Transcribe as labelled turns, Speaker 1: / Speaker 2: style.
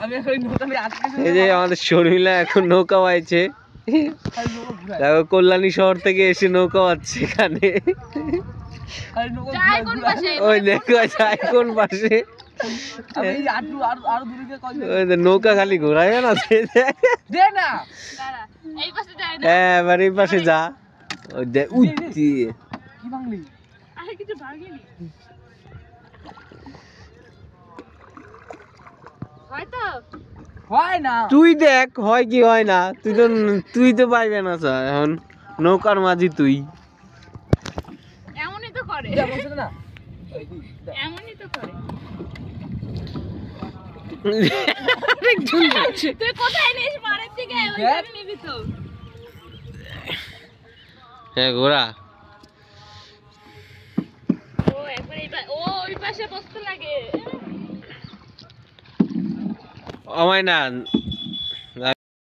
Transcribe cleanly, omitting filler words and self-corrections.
Speaker 1: এই যে আমাদের শর্মিলা এখন নৌকা বাইছে, দেখো কল্যাণী শহর থেকে এসে নৌকা বাচ্ছে এখানে। ওই দেখো যায় কোন পাশে, নৌকা খালি ঘোরায় না। হ্যাঁ এবার এই পাশে যা, ওই দেখ উঠতি। তুই দেখ হয় কি হয় না, তুই তো পাইবে না স্যার এখন নৌকার মাঝি তুই।
Speaker 2: এমনই তো করে, এমনই তো করে। তুই কোথায় নিস মারের দিকে, ওইখানে নিবি তো।
Speaker 1: হ্যাঁ ঘোড়া
Speaker 2: ও একবার ওই পাশে বসতে লাগে।
Speaker 1: আমায় না